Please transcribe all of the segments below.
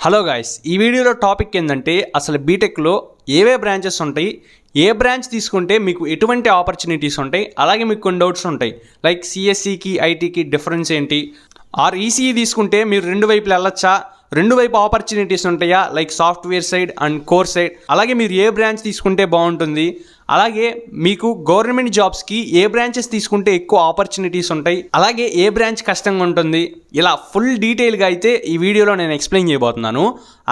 Hello guys, ఈ వీడియోలో topic ఏంటంటే అసలు బీటెక్లో ఏవే బ్రాంచెస్ ఉంటాయి, ఏ బ్రాంచ్ తీసుకుంటే మీకు ఎటువంటి ఆపర్చునిటీస్ ఉంటాయి, అలాగే మీకు కొన్ని డౌట్స్ ఉంటాయి లైక్ సిఎస్సికి ఐటీకి డిఫరెన్స్ ఏంటి, ఆర్ ఈసీఈ తీసుకుంటే మీరు రెండు వైపులు వెళ్ళొచ్చా, రెండు వైపు ఆపర్చునిటీస్ ఉంటాయా like software side and core side, అలాగే మీరు ఏ బ్రాంచ్ తీసుకుంటే బాగుంటుంది, అలాగే మీకు గవర్నమెంట్ జాబ్స్కి ఏ బ్రాంచెస్ తీసుకుంటే ఎక్కువ ఆపర్చునిటీస్ ఉంటాయి, అలాగే ఏ బ్రాంచ్ కష్టంగా ఉంటుంది, ఇలా ఫుల్ డీటెయిల్గా అయితే ఈ వీడియోలో నేను ఎక్స్ప్లెయిన్ చేయబోతున్నాను.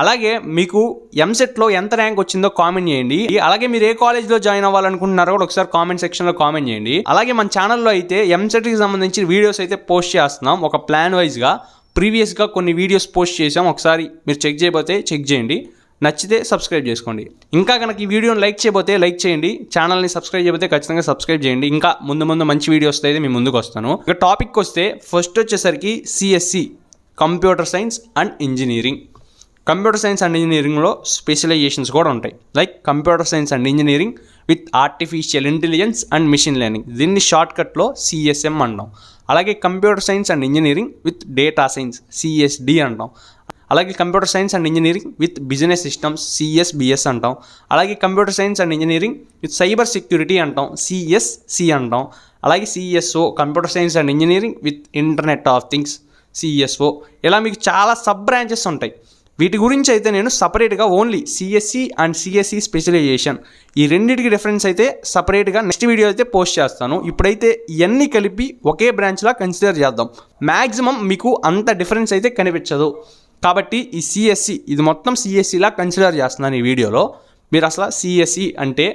అలాగే మీకు ఎంసెట్లో ఎంత ర్యాంక్ వచ్చిందో కామెంట్ చేయండి. అలాగే మీరు ఏ కాలేజ్లో జాయిన్ అవ్వాలనుకుంటున్నారో కూడా ఒకసారి కామెంట్ సెక్షన్లో కామెంట్ చేయండి. అలాగే మన ఛానల్లో అయితే ఎంసెట్కి సంబంధించిన వీడియోస్ అయితే పోస్ట్ చేస్తున్నాం ఒక ప్లాన్ వైజ్గా. ప్రీవియస్గా కొన్ని వీడియోస్ పోస్ట్ చేసాం, ఒకసారి మీరు చెక్ చేయబోతే చెక్ చేయండి, నచ్చితే సబ్స్క్రైబ్ చేసుకోండి. ఇంకా కనుక ఈ వీడియోని లైక్ చేయబోతే లైక్ చేయండి, ఛానల్ని సబ్స్క్రైబ్ చేయబోతే ఖచ్చితంగా సబ్స్క్రైబ్ చేయండి. ఇంకా ముందు మంచి వీడియోస్ అయితే మీ ముందుకు వస్తాను. ఇక టాపిక్ వస్తే ఫస్ట్ వచ్చేసరికి CSE, computer science and engineering. Computer science and ఇంజనీరింగ్లో స్పెషలైజేషన్స్ కూడా ఉంటాయి like computer science and engineering with artificial intelligence and machine learning, దీన్ని షార్ట్కట్లో సిఎస్ఎం అంటాం. అలాగే computer science and engineering with data science, CSD అంటాం. అలాగే computer science and engineering with business systems, CSBS అంటాం. అలాగే computer science and engineering with cyber security అంటాం, CSC అంటాం. అలాగే CSO, computer science and engineering with internet of things, CSO. ఇలా మీకు చాలా సబ్ బ్రాంచెస్ ఉంటాయి. వీటి గురించి అయితే నేను సపరేట్గా only CSE and CSE specialisation, ఈ రెండింటికి డిఫరెన్స్ అయితే సపరేట్గా నెక్స్ట్ వీడియో అయితే పోస్ట్ చేస్తాను. ఇప్పుడైతే ఇవన్నీ కలిపి ఒకే బ్రాంచ్లా కన్సిడర్ చేద్దాం. మ్యాక్సిమం మీకు అంత డిఫరెన్స్ అయితే కనిపించదు. కాబట్టి ఈ సిఎస్సి, ఇది మొత్తం సిఎస్సిలా కన్సిడర్ చేస్తున్నాను ఈ వీడియోలో. మీరు అసలు సిఎస్సి అంటే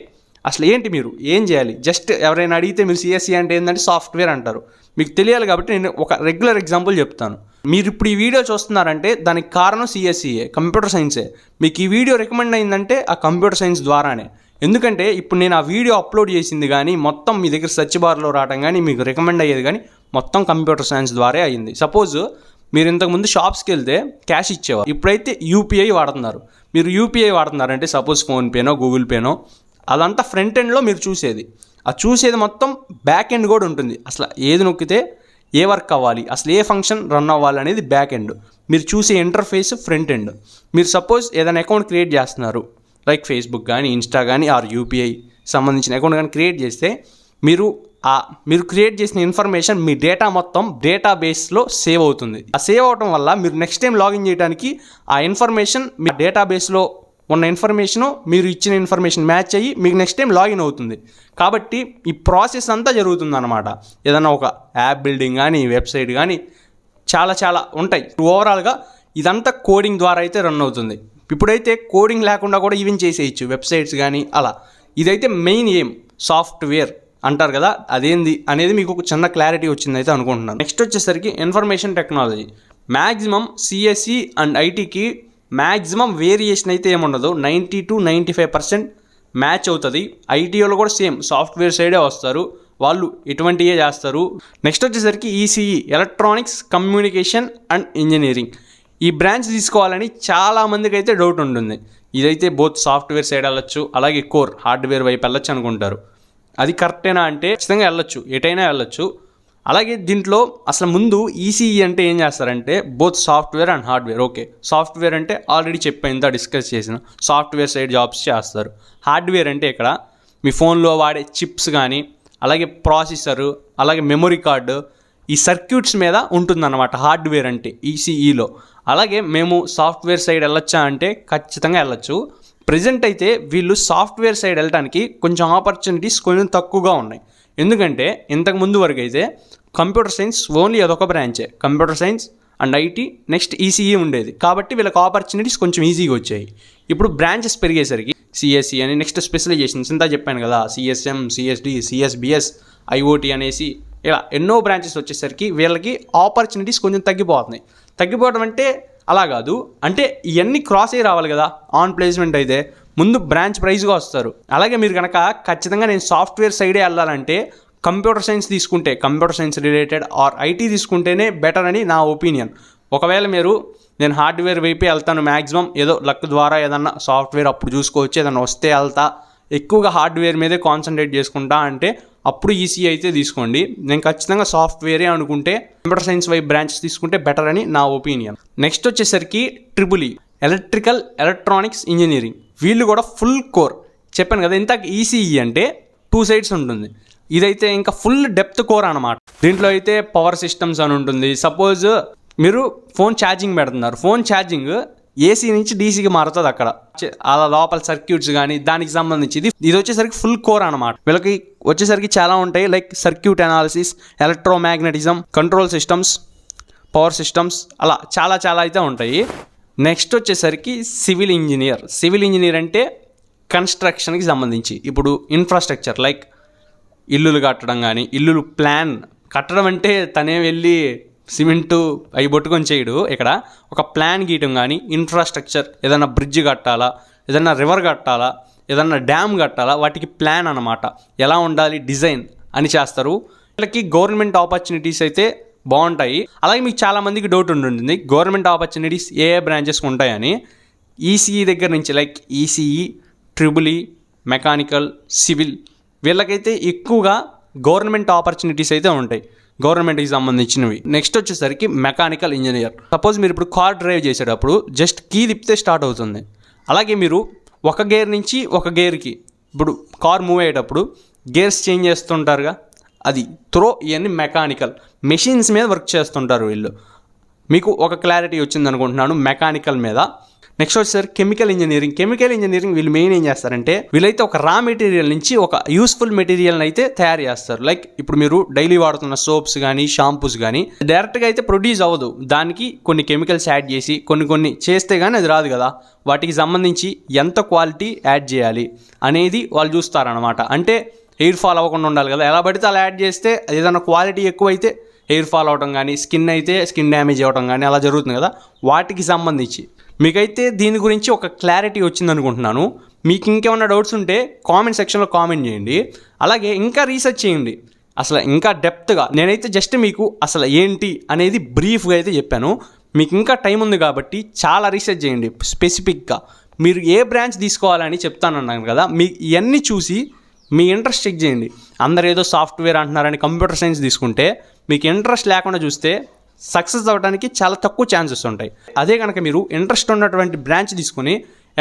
అసలు ఏంటి, మీరు ఏం చేయాలి, జస్ట్ ఎవరైనా అడిగితే మీరు సిఎస్సి అంటే ఏంటంటే సాఫ్ట్వేర్ అంటారు. మీకు తెలియాలి కాబట్టి నేను ఒక రెగ్యులర్ ఎగ్జాంపుల్ చెప్తాను. మీరు ఇప్పుడు ఈ వీడియో చూస్తున్నారంటే దానికి కారణం సిఎస్సియే, కంప్యూటర్ సైన్సే. మీకు ఈ వీడియో రికమెండ్ అయిందంటే ఆ కంప్యూటర్ సైన్స్ ద్వారానే. ఎందుకంటే ఇప్పుడు నేను ఆ వీడియో అప్లోడ్ చేసింది కానీ మొత్తం మీ దగ్గర సెర్చ్ బార్లో రావడం కానీ మీకు రికమెండ్ అయ్యేది కానీ మొత్తం కంప్యూటర్ సైన్స్ ద్వారే అయ్యింది. సపోజ్ మీరు ఇంతకుముందు షాప్స్కి వెళ్తే క్యాష్ ఇచ్చేవారు, ఇప్పుడైతే యూపీఐ వాడుతున్నారు. మీరు యూపీఐ వాడుతున్నారంటే సపోజ్ ఫోన్పేనో గూగుల్ పేనో, అదంతా ఫ్రంట్ ఎండ్లో మీరు చూసేది. ఆ చూసేది మొత్తం బ్యాక్ ఎండ్ కూడా ఉంటుంది. అసలు ఏది నొక్కితే ఏ వర్క్ అవ్వాలి, అసలు ఏ ఫంక్షన్ రన్ అవ్వాలి అనేది బ్యాక్ ఎండ్. మీరు చూసే ఇంటర్ఫేస్ ఫ్రంట్ ఎండ్. మీరు సపోజ్ ఏదైనా అకౌంట్ క్రియేట్ చేస్తున్నారు లైక్ ఫేస్బుక్ కానీ ఇన్స్టా కానీ ఆర్ యూపీఐ సంబంధించిన అకౌంట్ కానీ క్రియేట్ చేస్తే మీరు క్రియేట్ చేసిన ఇన్ఫర్మేషన్ మీ డేటా మొత్తం డేటాబేస్లో సేవ్ అవుతుంది. ఆ సేవ్ అవడం వల్ల మీరు నెక్స్ట్ టైం లాగిన్ చేయడానికి ఆ ఇన్ఫర్మేషన్ మీ డేటాబేస్లో ఉన్న ఇన్ఫర్మేషను మీరు ఇచ్చిన ఇన్ఫర్మేషన్ మ్యాచ్ అయ్యి మీకు నెక్స్ట్ టైం లాగిన్ అవుతుంది. కాబట్టి ఈ ప్రాసెస్ అంతా జరుగుతుంది అన్నమాట. ఏదైనా ఒక యాప్ బిల్డింగ్ కానీ వెబ్సైట్ కానీ చాలా ఉంటాయి. ఓవరాల్గా ఇదంతా కోడింగ్ ద్వారా అయితే రన్ అవుతుంది. ఇప్పుడైతే కోడింగ్ లేకుండా కూడా ఈవెన్ చేసేయచ్చు వెబ్సైట్స్ కానీ అలా. ఇదైతే మెయిన్ ఎయిమ్, సాఫ్ట్వేర్ అంటారు కదా, అదేంది అనేది మీకు ఒక చిన్న క్లారిటీ వచ్చిందైతే అనుకుంటున్నాను. నెక్స్ట్ వచ్చేసరికి information technology. Maximum CSC and ఐటీకి మ్యాక్సిమం వేరియేషన్ అయితే ఏముండదు, 90 to 95% మ్యాచ్ అవుతుంది. ఐటీలో కూడా సేమ్ సాఫ్ట్వేర్ సైడే వస్తారు, వాళ్ళు ఎటువంటివే చేస్తారు. నెక్స్ట్ వచ్చేసరికి ECE, electronics communication and engineering. ఈ బ్రాంచ్ తీసుకోవాలని చాలామందికి అయితే డౌట్ ఉంటుంది. ఇదైతే బోత్ సాఫ్ట్వేర్ సైడ్ వెళ్ళొచ్చు, అలాగే కోర్ హార్డ్వేర్ వైపు వెళ్ళొచ్చు అనుకుంటారు. అది కరెక్టేనా అంటే ఖచ్చితంగా వెళ్ళొచ్చు, ఎటైనా వెళ్ళొచ్చు. అలాగే దీంట్లో అసలు ముందు ఈసీఈ అంటే ఏం చేస్తారంటే both software and hardware. Okay, software అంటే ఆల్రెడీ చెప్పాను, డిస్కస్ చేసిన సాఫ్ట్వేర్ సైడ్ జాబ్స్ చేస్తారు. హార్డ్వేర్ అంటే ఇక్కడ మీ ఫోన్లో వాడే చిప్స్ కానీ, అలాగే ప్రాసెసరు, అలాగే మెమొరీ కార్డు, ఈ సర్క్యూట్స్ మీద ఉంటుందన్నమాట హార్డ్వేర్ అంటే ఈసీఈలో. అలాగే మేము సాఫ్ట్వేర్ సైడ్ వెళ్ళొచ్చా అంటే ఖచ్చితంగా వెళ్ళొచ్చు. ప్రజెంట్ అయితే వీళ్ళు సాఫ్ట్వేర్ సైడ్ వెళ్ళడానికి కొంచెం ఆపర్చునిటీస్ కొంచెం తక్కువగా ఉన్నాయి. ఎందుకంటే ఇంతకు ముందు వరకు అయితే కంప్యూటర్ సైన్స్ ఓన్లీ అదొక బ్రాంచే, computer science and IT, next ECE ఉండేది. కాబట్టి వీళ్ళకి ఆపర్చునిటీస్ కొంచెం ఈజీగా వచ్చాయి. ఇప్పుడు బ్రాంచెస్ పెరిగేసరికి సిఎస్సి అని, నెక్స్ట్ స్పెషలైజేషన్స్ ఇంత చెప్పాను కదా, సిఎస్ఎం, సిఎస్డి, సిఎస్బిఎస్, ఐఓటీ అనేసి ఇలా ఎన్నో బ్రాంచెస్ వచ్చేసరికి వీళ్ళకి ఆపర్చునిటీస్ కొంచెం తగ్గిపోతున్నాయి. తగ్గిపోవడం అంటే అలా కాదు, అంటే ఇవన్నీ క్రాస్ అయ్యి రావాలి కదా. ఆన్ ప్లేస్మెంట్ అయితే ముందు బ్రాంచ్ ప్రైజ్గా వస్తారు. అలాగే మీరు కనుక ఖచ్చితంగా నేను సాఫ్ట్వేర్ సైడే వెళ్ళాలంటే కంప్యూటర్ సైన్స్ తీసుకుంటే, computer science related or IT తీసుకుంటేనే బెటర్ అని నా ఒపీనియన్. ఒకవేళ నేను హార్డ్వేర్ వైపే వెళ్తాను, మ్యాక్సిమం ఏదో లక్ ద్వారా ఏదన్నా సాఫ్ట్వేర్ అప్పుడు చూసుకోవచ్చు, ఏదన్నా వస్తే వెళ్తా, ఎక్కువగా హార్డ్వేర్ మీదే కాన్సన్ట్రేట్ చేసుకుంటా అంటే అప్పుడు ఈసీ అయితే తీసుకోండి. నేను ఖచ్చితంగా సాఫ్ట్వేరే అనుకుంటే కంప్యూటర్ సైన్స్ వైపు బ్రాంచెస్ తీసుకుంటే బెటర్ అని నా ఒపీనియన్. నెక్స్ట్ వచ్చేసరికి triple E. Electrical electronics engineering, వీళ్ళు కూడా ఫుల్ కోర్. చెప్పాను కదా ఇంత ఈసీఈ అంటే 2 సైడ్స్ ఉంటుంది, ఇదైతే ఇంకా ఫుల్ డెప్త్ కోర్ అనమాట. దీంట్లో అయితే పవర్ సిస్టమ్స్ అని ఉంటుంది. సపోజ్ మీరు ఫోన్ ఛార్జింగ్ పెడుతున్నారు, ఫోన్ ఛార్జింగ్ ఏసీ నుంచి డీసీకి మారుతుంది అక్కడ, అలా లోపల సర్క్యూట్స్ కానీ దానికి సంబంధించి ఇది వచ్చేసరికి ఫుల్ కోర్ అనమాట. వీళ్ళకి వచ్చేసరికి చాలా ఉంటాయి, like circuit analysis, electromagnetism, control systems, power systems, అలా చాలా చాలా అయితే ఉంటాయి. నెక్స్ట్ వచ్చేసరికి సివిల్ ఇంజనీర్. సివిల్ ఇంజనీర్ అంటే కన్స్ట్రక్షన్కి సంబంధించి, ఇప్పుడు ఇన్ఫ్రాస్ట్రక్చర్ లైక్ ఇల్లులు కట్టడం కానీ, ఇల్లులు ప్లాన్ కట్టడం అంటే తనే వెళ్ళి సిమెంటు అవి పట్టుకొని చేయడు, ఇక్కడ ఒక ప్లాన్ గీయటం కానీ, ఇన్ఫ్రాస్ట్రక్చర్ ఏదైనా బ్రిడ్జ్ కట్టాలా, ఏదైనా రివర్ కట్టాలా, ఏదైనా డ్యామ్ కట్టాలా, వాటికి ప్లాన్ అనమాట, ఎలా ఉండాలి డిజైన్ అని చేస్తారు. వీళ్ళకి గవర్నమెంట్ ఆపర్చునిటీస్ అయితే బాగుంటాయి. అలాగే మీకు చాలామందికి డౌట్ ఉంటుంది గవర్నమెంట్ ఆపర్చునిటీస్ ఏ బ్రాంచెస్కి ఉంటాయని. ఈసీఈ దగ్గర నుంచి like ECE, triple E, mechanical, civil, వీళ్ళకైతే ఎక్కువగా గవర్నమెంట్ ఆపర్చునిటీస్ అయితే ఉంటాయి, గవర్నమెంట్కి సంబంధించినవి. నెక్స్ట్ వచ్చేసరికి మెకానికల్ ఇంజనీర్. సపోజ్ మీరు ఇప్పుడు కార్ డ్రైవ్ చేసేటప్పుడు జస్ట్ కీ తిప్పితే స్టార్ట్ అవుతుంది. అలాగే మీరు ఒక గేర్ నుంచి ఒక గేర్కి, ఇప్పుడు కార్ మూవ్ అయ్యేటప్పుడు గేర్స్ చేంజ్ చేస్తుంటారుగా, అది ఇవన్నీ మెకానికల్ మెషిన్స్ మీద వర్క్ చేస్తుంటారు వీళ్ళు. మీకు ఒక క్లారిటీ వచ్చింది అనుకుంటున్నాను మెకానికల్ మీద. నెక్స్ట్ వచ్చేసరికి కెమికల్ ఇంజనీరింగ్. కెమికల్ ఇంజనీరింగ్ వీళ్ళు మెయిన్ ఏం చేస్తారంటే, వీళ్ళైతే ఒక రా మెటీరియల్ నుంచి ఒక యూస్ఫుల్ మెటీరియల్ని అయితే తయారు చేస్తారు. లైక్ ఇప్పుడు మీరు డైలీ వాడుతున్న సోప్స్ కానీ, షాంపూస్ కానీ డైరెక్ట్గా అయితే ప్రొడ్యూస్ అవ్వదు, దానికి కొన్ని కెమికల్స్ యాడ్ చేసి కొన్ని చేస్తే కానీ అది రాదు కదా. వాటికి సంబంధించి ఎంత క్వాలిటీ యాడ్ చేయాలి అనేది వాళ్ళు చూస్తారనమాట. అంటే హెయిర్ ఫాల్ అవ్వకుండా ఉండాలి కదా, ఎలా పడితే అలా యాడ్ చేస్తే ఏదైనా క్వాలిటీ ఎక్కువైతే హెయిర్ ఫాల్ అవడం కానీ, స్కిన్ అయితే స్కిన్ డ్యామేజ్ అవ్వడం కానీ అలా జరుగుతుంది కదా. వాటికి సంబంధించి మీకైతే దీని గురించి ఒక క్లారిటీ వచ్చింది అనుకుంటున్నాను. మీకు ఇంకేమైనా డౌట్స్ ఉంటే కామెంట్ సెక్షన్లో కామెంట్ చేయండి. అలాగే ఇంకా రీసెర్చ్ చేయండి, అసలు ఇంకా డెప్త్గా. నేనైతే జస్ట్ మీకు అసలు ఏంటి అనేది బ్రీఫ్గా అయితే చెప్పాను. మీకు ఇంకా టైం ఉంది కాబట్టి చాలా రీసెర్చ్ చేయండి. స్పెసిఫిక్గా మీరు ఏ బ్రాంచ్ తీసుకోవాలని చెప్తానన్నాను కదా, మీ ఇవన్నీ చూసి మీ ఇంట్రెస్ట్ చెక్ చేయండి. అందరు ఏదో సాఫ్ట్వేర్ అంటున్నారని కంప్యూటర్ సైన్స్ తీసుకుంటే మీకు ఇంట్రెస్ట్ లేకుండా చూస్తే సక్సెస్ అవ్వడానికి చాలా తక్కువ ఛాన్సెస్ ఉంటాయి. అదే కనుక మీరు ఇంట్రెస్ట్ ఉన్నటువంటి బ్రాంచ్ తీసుకుని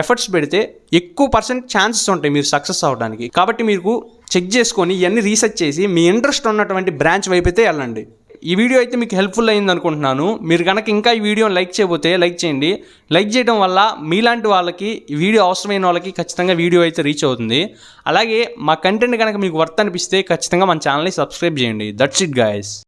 ఎఫర్ట్స్ పెడితే ఎక్కువ ఛాన్సెస్ ఉంటాయి మీరు సక్సెస్ అవ్వడానికి. కాబట్టి మీరు చెక్ చేసుకొని ఇవన్నీ రీసెర్చ్ చేసి మీ ఇంట్రెస్ట్ ఉన్నటువంటి బ్రాంచ్ వైపు అయితే వెళ్ళండి. ఈ వీడియో అయితే మీకు హెల్ప్ఫుల్ అయింది అనుకుంటున్నాను. మీరు కనుక ఇంకా ఈ వీడియోని లైక్ చేయకపోతే లైక్ చేయండి. లైక్ చేయడం వల్ల మీలాంటి వాళ్ళకి, ఈ వీడియో అవసరమైన వాళ్ళకి ఖచ్చితంగా వీడియో అయితే రీచ్ అవుతుంది. అలాగే మా కంటెంట్ కనుక మీకు వర్త్ అనిపిస్తే ఖచ్చితంగా మన ఛానల్ని సబ్స్క్రైబ్ చేయండి. That's it guys.